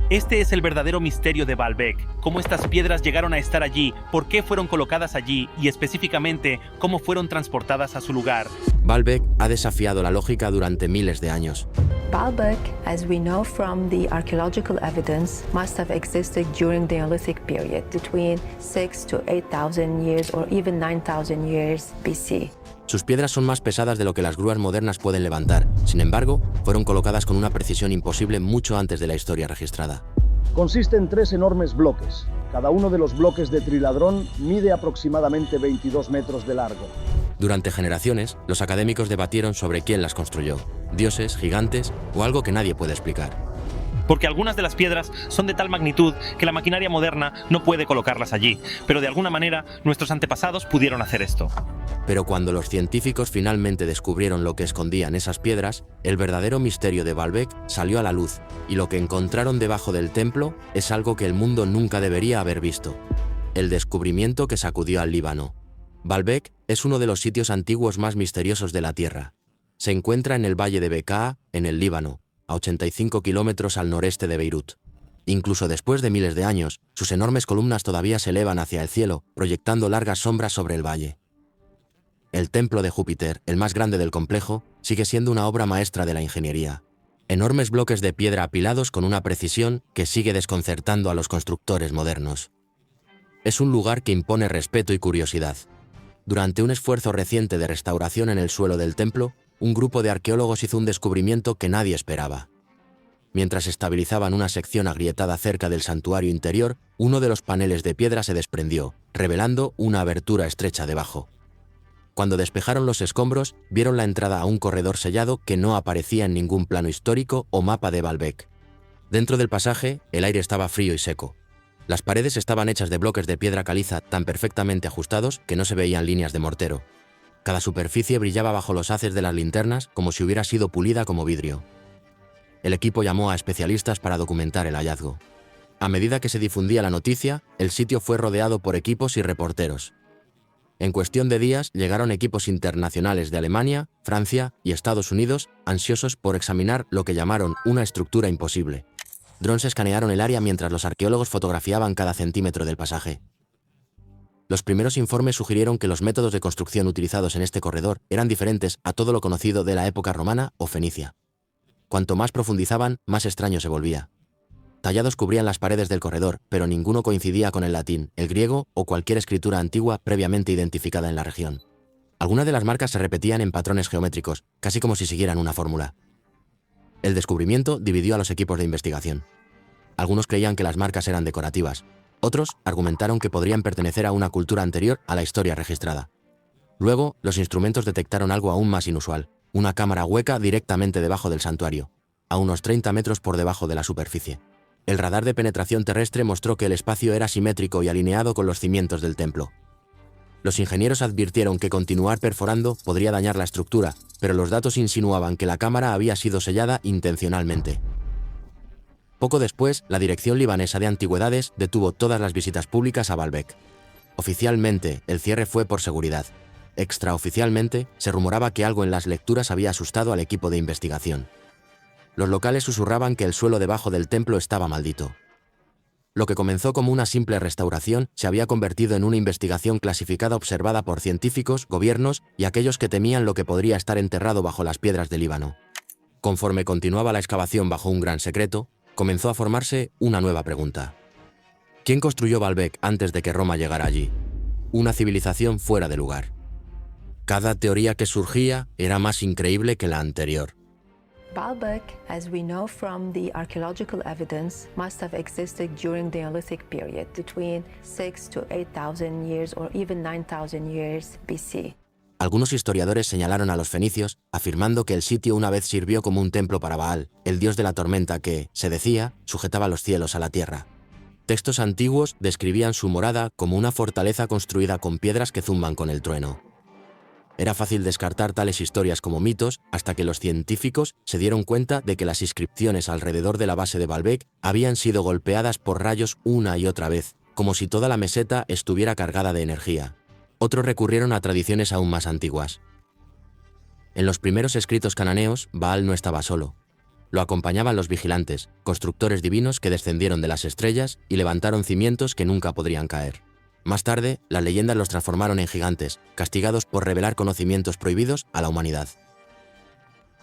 Este es el verdadero misterio de Baalbek, cómo estas piedras llegaron a estar allí, por qué fueron colocadas allí y específicamente cómo fueron transportadas a su lugar. Baalbek ha desafiado la lógica durante miles de años. Baalbek, as we know from the archaeological evidence, must have existed during the Neolithic period, between 6,000 to 8,000 years or even 9,000 years BC. Sus piedras son más pesadas de lo que las grúas modernas pueden levantar. Sin embargo, fueron colocadas con una precisión imposible mucho antes de la historia registrada. Consiste en 3 enormes bloques. Cada uno de los bloques de triladrón mide aproximadamente 22 metros de largo. Durante generaciones, los académicos debatieron sobre quién las construyó, dioses, gigantes o algo que nadie puede explicar. Porque algunas de las piedras son de tal magnitud que la maquinaria moderna no puede colocarlas allí, pero de alguna manera nuestros antepasados pudieron hacer esto. Pero cuando los científicos finalmente descubrieron lo que escondían esas piedras, el verdadero misterio de Baalbek salió a la luz, y lo que encontraron debajo del templo es algo que el mundo nunca debería haber visto. El descubrimiento que sacudió al Líbano. Baalbek es uno de los sitios antiguos más misteriosos de la Tierra. Se encuentra en el valle de Bekaa, en el Líbano, a 85 kilómetros al noreste de Beirut. Incluso después de miles de años, sus enormes columnas todavía se elevan hacia el cielo, proyectando largas sombras sobre el valle. El templo de Júpiter, el más grande del complejo, sigue siendo una obra maestra de la ingeniería. Enormes bloques de piedra apilados con una precisión que sigue desconcertando a los constructores modernos. Es un lugar que impone respeto y curiosidad. Durante un esfuerzo reciente de restauración en el suelo del templo, un grupo de arqueólogos hizo un descubrimiento que nadie esperaba. Mientras estabilizaban una sección agrietada cerca del santuario interior, uno de los paneles de piedra se desprendió, revelando una abertura estrecha debajo. Cuando despejaron los escombros, vieron la entrada a un corredor sellado que no aparecía en ningún plano histórico o mapa de Baalbek. Dentro del pasaje, el aire estaba frío y seco. Las paredes estaban hechas de bloques de piedra caliza tan perfectamente ajustados que no se veían líneas de mortero. Cada superficie brillaba bajo los haces de las linternas como si hubiera sido pulida como vidrio. El equipo llamó a especialistas para documentar el hallazgo. A medida que se difundía la noticia, el sitio fue rodeado por equipos y reporteros. En cuestión de días llegaron equipos internacionales de Alemania, Francia y Estados Unidos, ansiosos por examinar lo que llamaron una estructura imposible. Drones escanearon el área mientras los arqueólogos fotografiaban cada centímetro del pasaje. Los primeros informes sugirieron que los métodos de construcción utilizados en este corredor eran diferentes a todo lo conocido de la época romana o fenicia. Cuanto más profundizaban, más extraño se volvía. Tallados cubrían las paredes del corredor, pero ninguno coincidía con el latín, el griego o cualquier escritura antigua previamente identificada en la región. Algunas de las marcas se repetían en patrones geométricos, casi como si siguieran una fórmula. El descubrimiento dividió a los equipos de investigación. Algunos creían que las marcas eran decorativas. Otros argumentaron que podrían pertenecer a una cultura anterior a la historia registrada. Luego, los instrumentos detectaron algo aún más inusual, una cámara hueca directamente debajo del santuario, a unos 30 metros por debajo de la superficie. El radar de penetración terrestre mostró que el espacio era simétrico y alineado con los cimientos del templo. Los ingenieros advirtieron que continuar perforando podría dañar la estructura, pero los datos insinuaban que la cámara había sido sellada intencionalmente. Poco después, la Dirección Libanesa de Antigüedades detuvo todas las visitas públicas a Baalbek. Oficialmente, el cierre fue por seguridad. Extraoficialmente, se rumoraba que algo en las lecturas había asustado al equipo de investigación. Los locales susurraban que el suelo debajo del templo estaba maldito. Lo que comenzó como una simple restauración se había convertido en una investigación clasificada observada por científicos, gobiernos y aquellos que temían lo que podría estar enterrado bajo las piedras del Líbano. Conforme continuaba la excavación bajo un gran secreto, comenzó a formarse una nueva pregunta. ¿Quién construyó Baalbek antes de que Roma llegara allí? Una civilización fuera de lugar. Cada teoría que surgía era más increíble que la anterior. Baalbek, as we know from the archaeological evidence, must have existed during the Neolithic period, between 6,000 to 8,000 years or even 9,000 years BC. Algunos historiadores señalaron a los fenicios, afirmando que el sitio una vez sirvió como un templo para Baal, el dios de la tormenta que, se decía, sujetaba los cielos a la tierra. Textos antiguos describían su morada como una fortaleza construida con piedras que zumban con el trueno. Era fácil descartar tales historias como mitos hasta que los científicos se dieron cuenta de que las inscripciones alrededor de la base de Baalbek habían sido golpeadas por rayos una y otra vez, como si toda la meseta estuviera cargada de energía. Otros recurrieron a tradiciones aún más antiguas. En los primeros escritos cananeos, Baal no estaba solo. Lo acompañaban los vigilantes, constructores divinos que descendieron de las estrellas y levantaron cimientos que nunca podrían caer. Más tarde, las leyendas los transformaron en gigantes, castigados por revelar conocimientos prohibidos a la humanidad.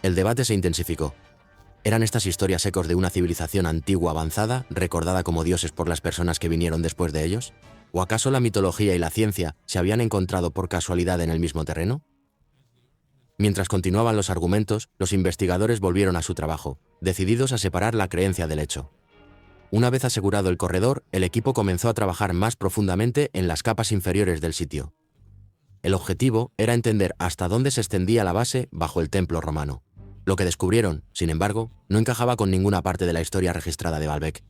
El debate se intensificó. ¿Eran estas historias ecos de una civilización antigua avanzada, recordada como dioses por las personas que vinieron después de ellos? ¿O acaso la mitología y la ciencia se habían encontrado por casualidad en el mismo terreno? Mientras continuaban los argumentos, los investigadores volvieron a su trabajo, decididos a separar la creencia del hecho. Una vez asegurado el corredor, el equipo comenzó a trabajar más profundamente en las capas inferiores del sitio. El objetivo era entender hasta dónde se extendía la base bajo el templo romano. Lo que descubrieron, sin embargo, no encajaba con ninguna parte de la historia registrada de Baalbek.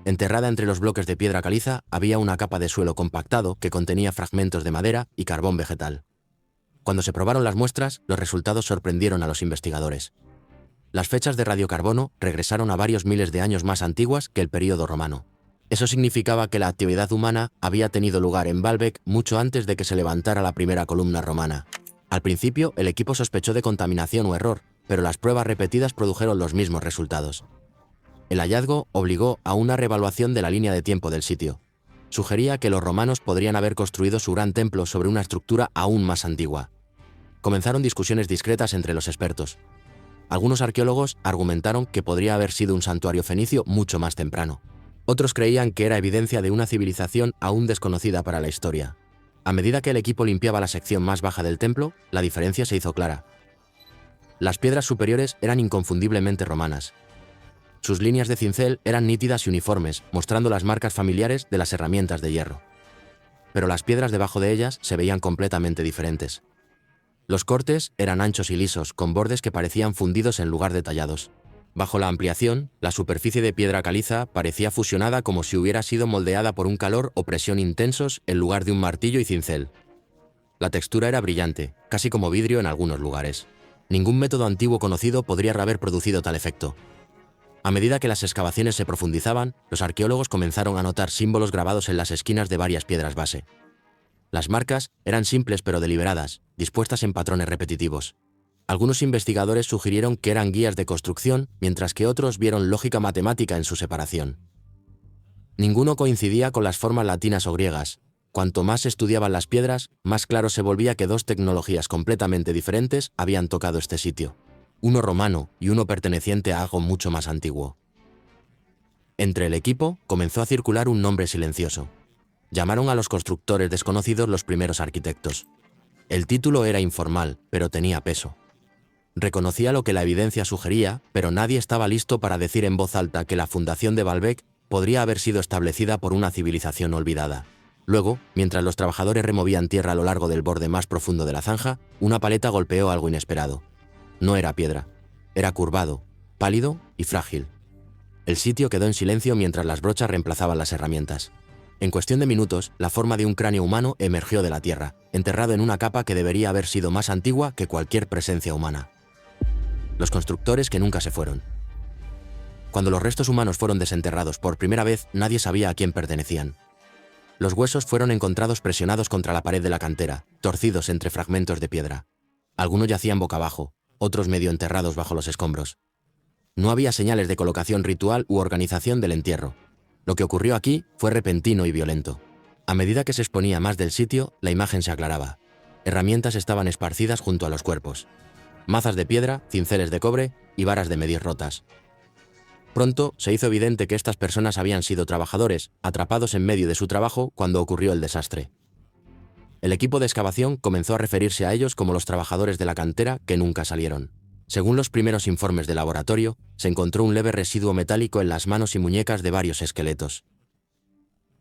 Enterrada entre los bloques de piedra caliza había una capa de suelo compactado que contenía fragmentos de madera y carbón vegetal. Cuando se probaron las muestras, los resultados sorprendieron a los investigadores. Las fechas de radiocarbono regresaron a varios miles de años más antiguas que el período romano. Eso significaba que la actividad humana había tenido lugar en Baalbek mucho antes de que se levantara la primera columna romana. Al principio, el equipo sospechó de contaminación o error, pero las pruebas repetidas produjeron los mismos resultados. El hallazgo obligó a una reevaluación de la línea de tiempo del sitio. Sugería que los romanos podrían haber construido su gran templo sobre una estructura aún más antigua. Comenzaron discusiones discretas entre los expertos. Algunos arqueólogos argumentaron que podría haber sido un santuario fenicio mucho más temprano. Otros creían que era evidencia de una civilización aún desconocida para la historia. A medida que el equipo limpiaba la sección más baja del templo, la diferencia se hizo clara. Las piedras superiores eran inconfundiblemente romanas. Sus líneas de cincel eran nítidas y uniformes, mostrando las marcas familiares de las herramientas de hierro. Pero las piedras debajo de ellas se veían completamente diferentes. Los cortes eran anchos y lisos, con bordes que parecían fundidos en lugar de tallados. Bajo la ampliación, la superficie de piedra caliza parecía fusionada como si hubiera sido moldeada por un calor o presión intensos en lugar de un martillo y cincel. La textura era brillante, casi como vidrio en algunos lugares. Ningún método antiguo conocido podría haber producido tal efecto. A medida que las excavaciones se profundizaban, los arqueólogos comenzaron a notar símbolos grabados en las esquinas de varias piedras base. Las marcas eran simples pero deliberadas, dispuestas en patrones repetitivos. Algunos investigadores sugirieron que eran guías de construcción, mientras que otros vieron lógica matemática en su separación. Ninguno coincidía con las formas latinas o griegas. Cuanto más se estudiaban las piedras, más claro se volvía que dos tecnologías completamente diferentes habían tocado este sitio. Uno romano y uno perteneciente a algo mucho más antiguo. Entre el equipo comenzó a circular un nombre silencioso. Llamaron a los constructores desconocidos los primeros arquitectos. El título era informal, pero tenía peso. Reconocía lo que la evidencia sugería, pero nadie estaba listo para decir en voz alta que la fundación de Baalbek podría haber sido establecida por una civilización olvidada. Luego, mientras los trabajadores removían tierra a lo largo del borde más profundo de la zanja, una paleta golpeó algo inesperado. No era piedra. Era curvado, pálido y frágil. El sitio quedó en silencio mientras las brochas reemplazaban las herramientas. En cuestión de minutos, la forma de un cráneo humano emergió de la tierra, enterrado en una capa que debería haber sido más antigua que cualquier presencia humana. Los constructores que nunca se fueron. Cuando los restos humanos fueron desenterrados por primera vez, nadie sabía a quién pertenecían. Los huesos fueron encontrados presionados contra la pared de la cantera, torcidos entre fragmentos de piedra. Algunos yacían boca abajo, otros medio enterrados bajo los escombros. No había señales de colocación ritual u organización del entierro. Lo que ocurrió aquí fue repentino y violento. A medida que se exponía más del sitio, la imagen se aclaraba. Herramientas estaban esparcidas junto a los cuerpos. Mazas de piedra, cinceles de cobre y varas de medir rotas. Pronto se hizo evidente que estas personas habían sido trabajadores, atrapados en medio de su trabajo cuando ocurrió el desastre. El equipo de excavación comenzó a referirse a ellos como los trabajadores de la cantera que nunca salieron. Según los primeros informes de laboratorio, se encontró un leve residuo metálico en las manos y muñecas de varios esqueletos.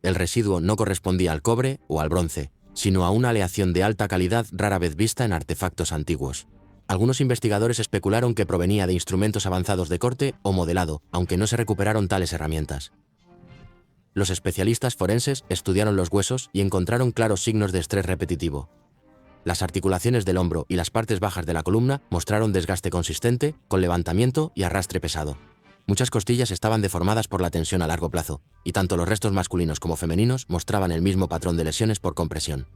El residuo no correspondía al cobre o al bronce, sino a una aleación de alta calidad rara vez vista en artefactos antiguos. Algunos investigadores especularon que provenía de instrumentos avanzados de corte o modelado, aunque no se recuperaron tales herramientas. Los especialistas forenses estudiaron los huesos y encontraron claros signos de estrés repetitivo. Las articulaciones del hombro y las partes bajas de la columna mostraron desgaste consistente, con levantamiento y arrastre pesado. Muchas costillas estaban deformadas por la tensión a largo plazo, y tanto los restos masculinos como femeninos mostraban el mismo patrón de lesiones por compresión.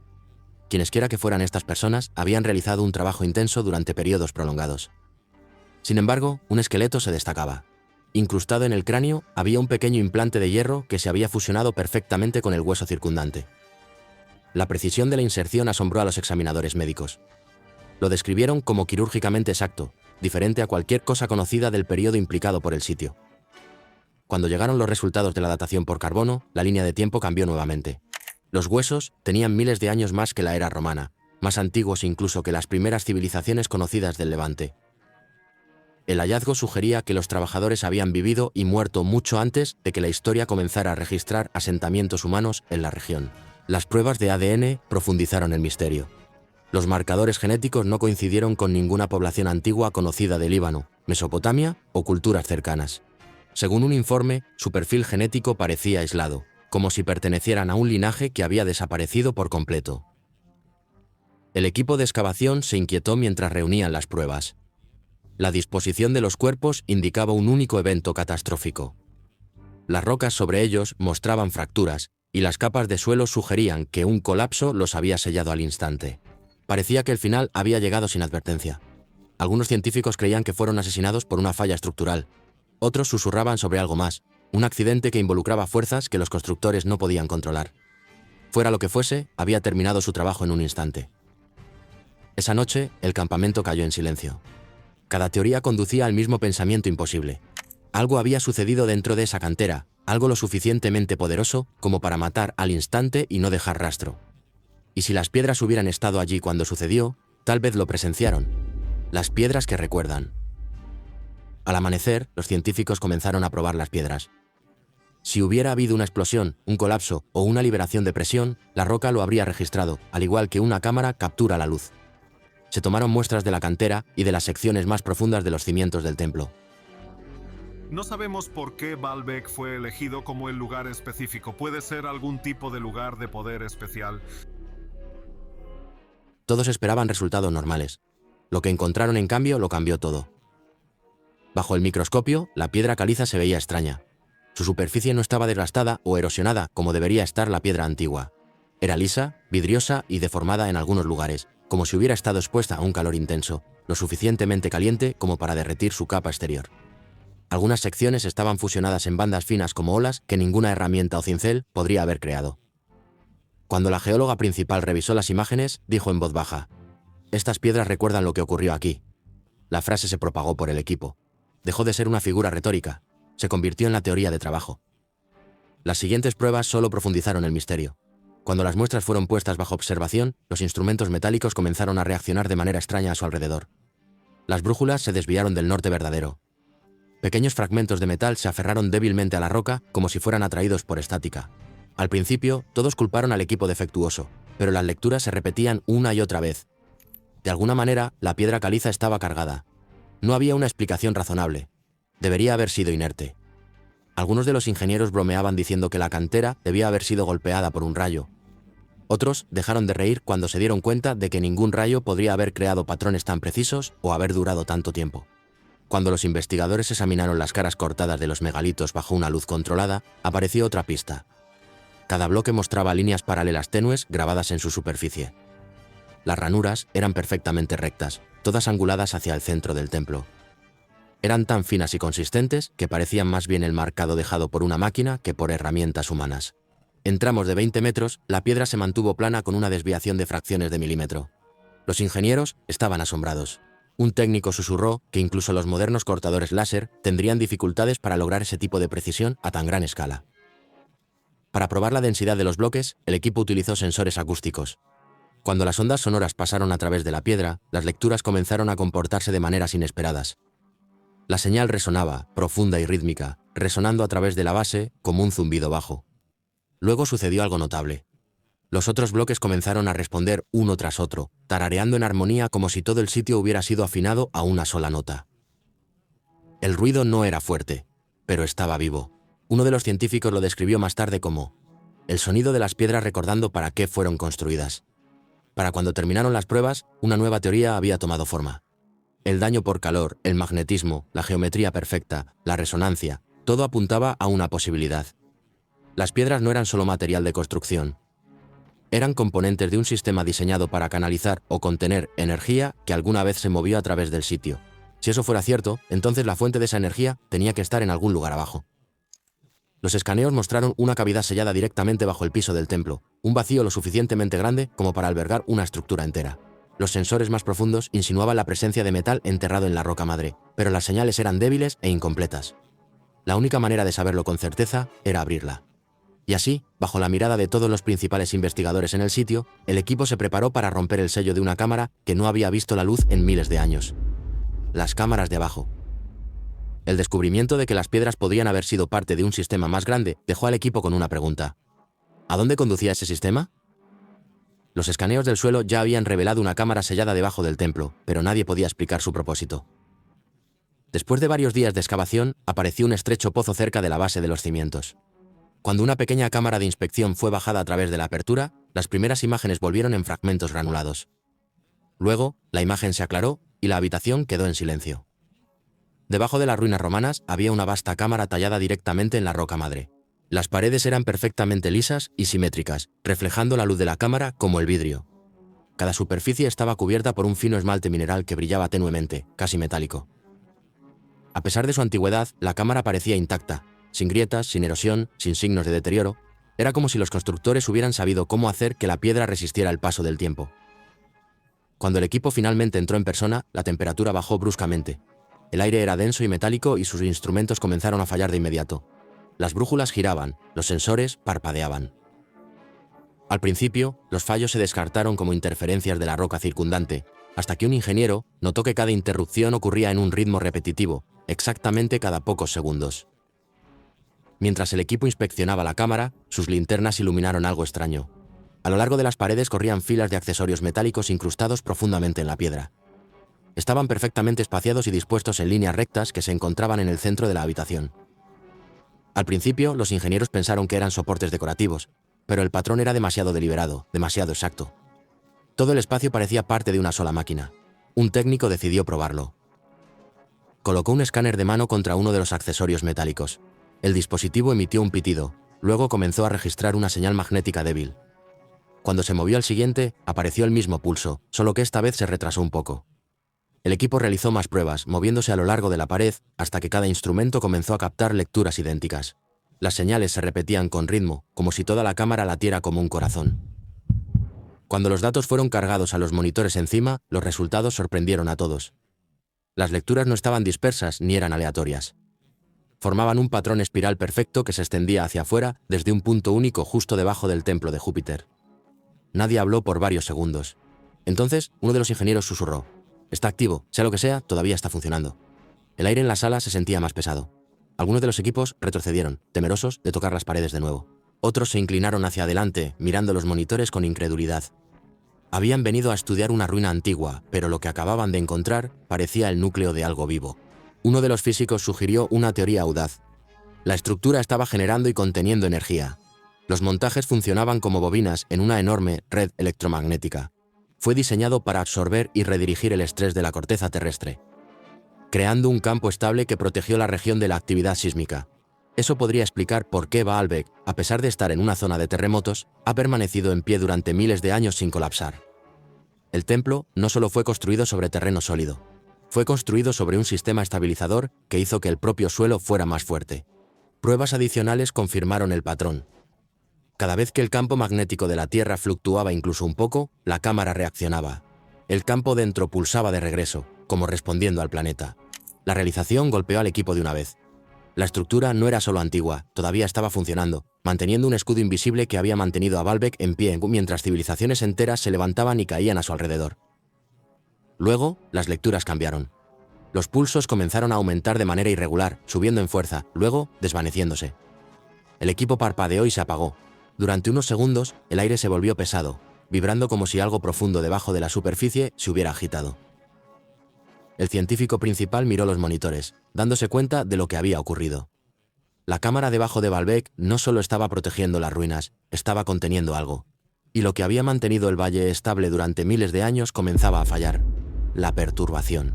Quienesquiera que fueran estas personas, habían realizado un trabajo intenso durante periodos prolongados. Sin embargo, un esqueleto se destacaba. Incrustado en el cráneo había un pequeño implante de hierro que se había fusionado perfectamente con el hueso circundante. La precisión de la inserción asombró a los examinadores médicos. Lo describieron como quirúrgicamente exacto, diferente a cualquier cosa conocida del periodo implicado por el sitio. Cuando llegaron los resultados de la datación por carbono, la línea de tiempo cambió nuevamente. Los huesos tenían miles de años más que la era romana, más antiguos incluso que las primeras civilizaciones conocidas del Levante. El hallazgo sugería que los trabajadores habían vivido y muerto mucho antes de que la historia comenzara a registrar asentamientos humanos en la región. Las pruebas de ADN profundizaron el misterio. Los marcadores genéticos no coincidieron con ninguna población antigua conocida de Líbano, Mesopotamia o culturas cercanas. Según un informe, su perfil genético parecía aislado, como si pertenecieran a un linaje que había desaparecido por completo. El equipo de excavación se inquietó mientras reunían las pruebas. La disposición de los cuerpos indicaba un único evento catastrófico. Las rocas sobre ellos mostraban fracturas, y las capas de suelo sugerían que un colapso los había sellado al instante. Parecía que el final había llegado sin advertencia. Algunos científicos creían que fueron asesinados por una falla estructural. Otros susurraban sobre algo más, un accidente que involucraba fuerzas que los constructores no podían controlar. Fuera lo que fuese, había terminado su trabajo en un instante. Esa noche, el campamento cayó en silencio. Cada teoría conducía al mismo pensamiento imposible. Algo había sucedido dentro de esa cantera, algo lo suficientemente poderoso como para matar al instante y no dejar rastro. Y si las piedras hubieran estado allí cuando sucedió, tal vez lo presenciaron. Las piedras que recuerdan. Al amanecer, los científicos comenzaron a probar las piedras. Si hubiera habido una explosión, un colapso o una liberación de presión, la roca lo habría registrado, al igual que una cámara captura la luz. Se tomaron muestras de la cantera y de las secciones más profundas de los cimientos del templo. No sabemos por qué Baalbek fue elegido como el lugar específico. Puede ser algún tipo de lugar de poder especial. Todos esperaban resultados normales. Lo que encontraron, en cambio, lo cambió todo. Bajo el microscopio, la piedra caliza se veía extraña. Su superficie no estaba desgastada o erosionada como debería estar la piedra antigua. Era lisa, vidriosa y deformada en algunos lugares, como si hubiera estado expuesta a un calor intenso, lo suficientemente caliente como para derretir su capa exterior. Algunas secciones estaban fusionadas en bandas finas como olas que ninguna herramienta o cincel podría haber creado. Cuando la geóloga principal revisó las imágenes, dijo en voz baja: «Estas piedras recuerdan lo que ocurrió aquí». La frase se propagó por el equipo. Dejó de ser una figura retórica. Se convirtió en la teoría de trabajo. Las siguientes pruebas solo profundizaron el misterio. Cuando las muestras fueron puestas bajo observación, los instrumentos metálicos comenzaron a reaccionar de manera extraña a su alrededor. Las brújulas se desviaron del norte verdadero. Pequeños fragmentos de metal se aferraron débilmente a la roca como si fueran atraídos por estática. Al principio, todos culparon al equipo defectuoso, pero las lecturas se repetían una y otra vez. De alguna manera, la piedra caliza estaba cargada. No había una explicación razonable. Debería haber sido inerte. Algunos de los ingenieros bromeaban diciendo que la cantera debía haber sido golpeada por un rayo. Otros dejaron de reír cuando se dieron cuenta de que ningún rayo podría haber creado patrones tan precisos o haber durado tanto tiempo. Cuando los investigadores examinaron las caras cortadas de los megalitos bajo una luz controlada, apareció otra pista. Cada bloque mostraba líneas paralelas tenues grabadas en su superficie. Las ranuras eran perfectamente rectas, todas anguladas hacia el centro del templo. Eran tan finas y consistentes que parecían más bien el marcado dejado por una máquina que por herramientas humanas. En tramos de 20 metros, la piedra se mantuvo plana con una desviación de fracciones de milímetro. Los ingenieros estaban asombrados. Un técnico susurró que incluso los modernos cortadores láser tendrían dificultades para lograr ese tipo de precisión a tan gran escala. Para probar la densidad de los bloques, el equipo utilizó sensores acústicos. Cuando las ondas sonoras pasaron a través de la piedra, las lecturas comenzaron a comportarse de maneras inesperadas. La señal resonaba, profunda y rítmica, resonando a través de la base como un zumbido bajo. Luego sucedió algo notable. Los otros bloques comenzaron a responder uno tras otro, tarareando en armonía como si todo el sitio hubiera sido afinado a una sola nota. El ruido no era fuerte, pero estaba vivo. Uno de los científicos lo describió más tarde como el sonido de las piedras recordando para qué fueron construidas. Para cuando terminaron las pruebas, una nueva teoría había tomado forma. El daño por calor, el magnetismo, la geometría perfecta, la resonancia, todo apuntaba a una posibilidad. Las piedras no eran solo material de construcción. Eran componentes de un sistema diseñado para canalizar o contener energía que alguna vez se movió a través del sitio. Si eso fuera cierto, entonces la fuente de esa energía tenía que estar en algún lugar abajo. Los escaneos mostraron una cavidad sellada directamente bajo el piso del templo, un vacío lo suficientemente grande como para albergar una estructura entera. Los sensores más profundos insinuaban la presencia de metal enterrado en la roca madre, pero las señales eran débiles e incompletas. La única manera de saberlo con certeza era abrirla. Y así, bajo la mirada de todos los principales investigadores en el sitio, el equipo se preparó para romper el sello de una cámara que no había visto la luz en miles de años. Las cámaras de abajo. El descubrimiento de que las piedras podían haber sido parte de un sistema más grande dejó al equipo con una pregunta. ¿A dónde conducía ese sistema? Los escaneos del suelo ya habían revelado una cámara sellada debajo del templo, pero nadie podía explicar su propósito. Después de varios días de excavación, apareció un estrecho pozo cerca de la base de los cimientos. Cuando una pequeña cámara de inspección fue bajada a través de la apertura, las primeras imágenes volvieron en fragmentos granulados. Luego, la imagen se aclaró y la habitación quedó en silencio. Debajo de las ruinas romanas había una vasta cámara tallada directamente en la roca madre. Las paredes eran perfectamente lisas y simétricas, reflejando la luz de la cámara como el vidrio. Cada superficie estaba cubierta por un fino esmalte mineral que brillaba tenuemente, casi metálico. A pesar de su antigüedad, la cámara parecía intacta, sin grietas, sin erosión, sin signos de deterioro. Era como si los constructores hubieran sabido cómo hacer que la piedra resistiera el paso del tiempo. Cuando el equipo finalmente entró en persona, la temperatura bajó bruscamente. El aire era denso y metálico y sus instrumentos comenzaron a fallar de inmediato. Las brújulas giraban, los sensores parpadeaban. Al principio, los fallos se descartaron como interferencias de la roca circundante, hasta que un ingeniero notó que cada interrupción ocurría en un ritmo repetitivo, exactamente cada pocos segundos. Mientras el equipo inspeccionaba la cámara, sus linternas iluminaron algo extraño. A lo largo de las paredes corrían filas de accesorios metálicos incrustados profundamente en la piedra. Estaban perfectamente espaciados y dispuestos en líneas rectas que se encontraban en el centro de la habitación. Al principio, los ingenieros pensaron que eran soportes decorativos, pero el patrón era demasiado deliberado, demasiado exacto. Todo el espacio parecía parte de una sola máquina. Un técnico decidió probarlo. Colocó un escáner de mano contra uno de los accesorios metálicos. El dispositivo emitió un pitido, luego comenzó a registrar una señal magnética débil. Cuando se movió al siguiente, apareció el mismo pulso, solo que esta vez se retrasó un poco. El equipo realizó más pruebas, moviéndose a lo largo de la pared, hasta que cada instrumento comenzó a captar lecturas idénticas. Las señales se repetían con ritmo, como si toda la cámara latiera como un corazón. Cuando los datos fueron cargados a los monitores encima, los resultados sorprendieron a todos. Las lecturas no estaban dispersas ni eran aleatorias. Formaban un patrón espiral perfecto que se extendía hacia afuera desde un punto único justo debajo del templo de Júpiter. Nadie habló por varios segundos. Entonces, uno de los ingenieros susurró: «Está activo, sea lo que sea, todavía está funcionando». El aire en la sala se sentía más pesado. Algunos de los equipos retrocedieron, temerosos de tocar las paredes de nuevo. Otros se inclinaron hacia adelante, mirando los monitores con incredulidad. Habían venido a estudiar una ruina antigua, pero lo que acababan de encontrar parecía el núcleo de algo vivo. Uno de los físicos sugirió una teoría audaz. La estructura estaba generando y conteniendo energía. Los montajes funcionaban como bobinas en una enorme red electromagnética. Fue diseñado para absorber y redirigir el estrés de la corteza terrestre, creando un campo estable que protegió la región de la actividad sísmica. Eso podría explicar por qué Baalbek, a pesar de estar en una zona de terremotos, ha permanecido en pie durante miles de años sin colapsar. El templo no solo fue construido sobre terreno sólido, fue construido sobre un sistema estabilizador que hizo que el propio suelo fuera más fuerte. Pruebas adicionales confirmaron el patrón. Cada vez que el campo magnético de la Tierra fluctuaba incluso un poco, la cámara reaccionaba. El campo dentro pulsaba de regreso, como respondiendo al planeta. La realización golpeó al equipo de una vez. La estructura no era solo antigua, todavía estaba funcionando, manteniendo un escudo invisible que había mantenido a Baalbek en pie mientras civilizaciones enteras se levantaban y caían a su alrededor. Luego, las lecturas cambiaron. Los pulsos comenzaron a aumentar de manera irregular, subiendo en fuerza, luego desvaneciéndose. El equipo parpadeó y se apagó. Durante unos segundos, el aire se volvió pesado, vibrando como si algo profundo debajo de la superficie se hubiera agitado. El científico principal miró los monitores, dándose cuenta de lo que había ocurrido. La cámara debajo de Baalbek no solo estaba protegiendo las ruinas, estaba conteniendo algo. Y lo que había mantenido el valle estable durante miles de años comenzaba a fallar: la perturbación.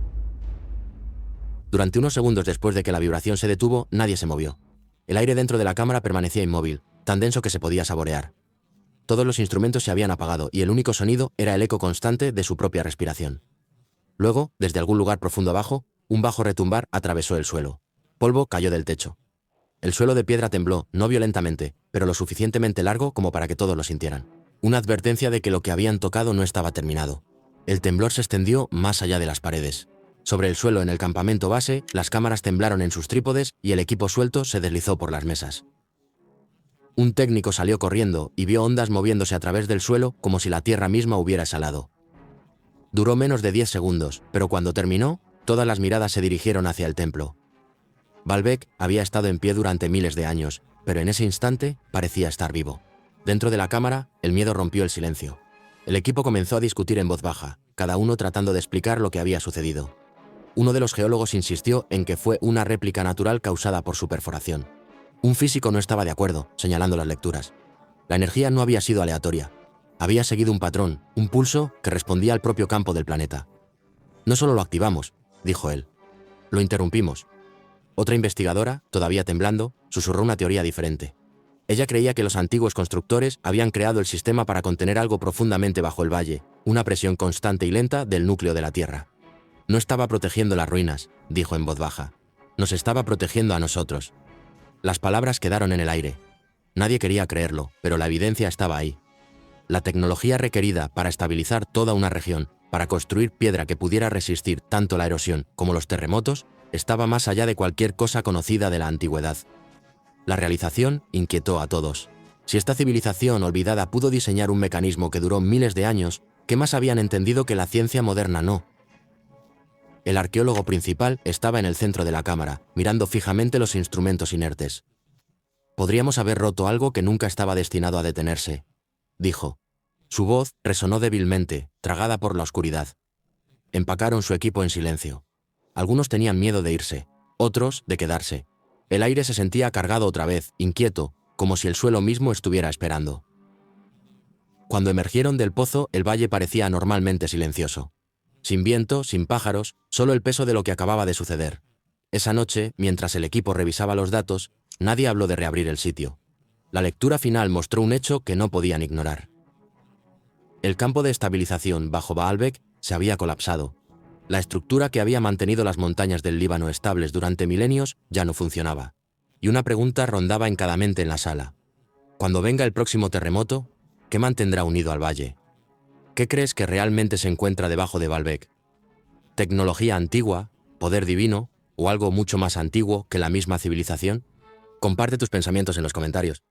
Durante unos segundos después de que la vibración se detuvo, nadie se movió. El aire dentro de la cámara permanecía inmóvil, tan denso que se podía saborear. Todos los instrumentos se habían apagado y el único sonido era el eco constante de su propia respiración. Luego, desde algún lugar profundo abajo, Un bajo retumbar atravesó el suelo. Polvo cayó del techo. El suelo de piedra tembló, no violentamente, pero lo suficientemente largo como para que todos lo sintieran. Una advertencia de que lo que habían tocado no estaba terminado. El temblor se extendió más allá de las paredes. Sobre el suelo en el campamento base, las cámaras temblaron en sus trípodes y el equipo suelto se deslizó por las mesas. Un técnico salió corriendo y vio ondas moviéndose a través del suelo como si la tierra misma hubiera exhalado. Duró menos de 10 segundos, pero cuando terminó, todas las miradas se dirigieron hacia el templo. Baalbek había estado en pie durante miles de años, pero en ese instante parecía estar vivo. Dentro de la cámara, el miedo rompió el silencio. El equipo comenzó a discutir en voz baja, cada uno tratando de explicar lo que había sucedido. Uno de los geólogos insistió en que fue una réplica natural causada por su perforación. Un físico no estaba de acuerdo, señalando las lecturas. La energía no había sido aleatoria. Había seguido un patrón, un pulso que respondía al propio campo del planeta. No solo lo activamos, dijo él. Lo interrumpimos. Otra investigadora, todavía temblando, susurró una teoría diferente. Ella creía que los antiguos constructores habían creado el sistema para contener algo profundamente bajo el valle, una presión constante y lenta del núcleo de la Tierra. No estaba protegiendo las ruinas, dijo en voz baja. Nos estaba protegiendo a nosotros. Las palabras quedaron en el aire. Nadie quería creerlo, pero la evidencia estaba ahí. La tecnología requerida para estabilizar toda una región, para construir piedra que pudiera resistir tanto la erosión como los terremotos, estaba más allá de cualquier cosa conocida de la antigüedad. La realización inquietó a todos. Si esta civilización olvidada pudo diseñar un mecanismo que duró miles de años, ¿qué más habían entendido que la ciencia moderna no? El arqueólogo principal estaba en el centro de la cámara, mirando fijamente los instrumentos inertes. Podríamos haber roto algo que nunca estaba destinado a detenerse, dijo. Su voz resonó débilmente, tragada por la oscuridad. Empacaron su equipo en silencio. Algunos tenían miedo de irse, otros de quedarse. El aire se sentía cargado otra vez, inquieto, como si el suelo mismo estuviera esperando. Cuando emergieron del pozo, el valle parecía anormalmente silencioso. Sin viento, sin pájaros, solo el peso de lo que acababa de suceder. Esa noche, mientras el equipo revisaba los datos, nadie habló de reabrir el sitio. La lectura final mostró un hecho que no podían ignorar. El campo de estabilización bajo Baalbek se había colapsado. La estructura que había mantenido las montañas del Líbano estables durante milenios ya no funcionaba. Y una pregunta rondaba en cada mente en la sala. Cuando venga el próximo terremoto, ¿qué mantendrá unido al valle? ¿Qué crees que realmente se encuentra debajo de Baalbek? ¿Tecnología antigua, poder divino o algo mucho más antiguo que la misma civilización? Comparte tus pensamientos en los comentarios.